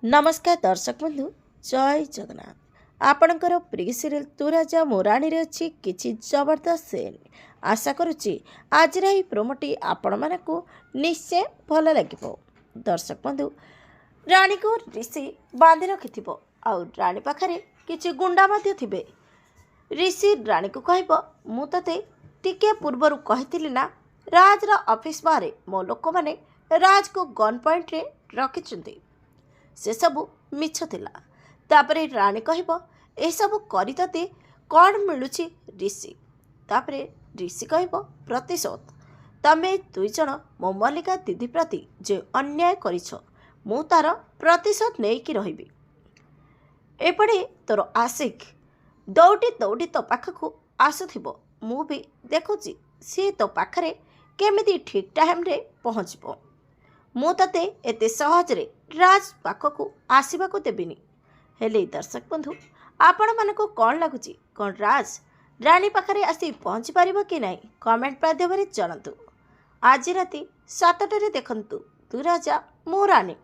नमस्कार दर्शक बंधु जय जगन्नाथ आपणकर प्रिय सीरियल तू राजा मो राणी रे अच्छी किछि जबरदस्त सीन आशा करुच्ची आज प्रोमोटी आपण मानकु निश्चय भल लगिबो। दर्शक बंधु रानी को ऋषि बांधि रखिथिबो आउ रानी पाखरे किछि गुंडा मध्य थिबे। ऋषि रानी को कहबो मु तते टिके पूर्वरु कहिथिली ना राज रा ऑफिस बारे मो लोक माने राज को गन पॉइंट रे रखिचंती से सबू मिछ थिला। तापरे रानी कहबो ए सबू करी तते कौन मिलुछि ऋषि। तापरे ऋषि कहबो प्रतिशोध तमे दुई जन मो मल्लिका दीदी प्रति जे अन्याय करिछ मु तार प्रतिशोध नेकी रहिबी। एपड़े तोर आशिक दौड़ी दौड़ी तो पाखकु आसुथिबो मु भी देखुची सी तो पाखरे केमिति ठीक टाइम रे पहुँचबो। मु तते एते सहजरे राज पाखकु आसीबाकु देबिनी। हेले दर्शक बंधु आपण मानको कौन लगुची कौन राज रानी पाखरे आसी पहुँची पारिबो कि नहीं कमेंट माध्यम रे जणातु। आज राति 7 टे देखंतु तू राजा मो रानी।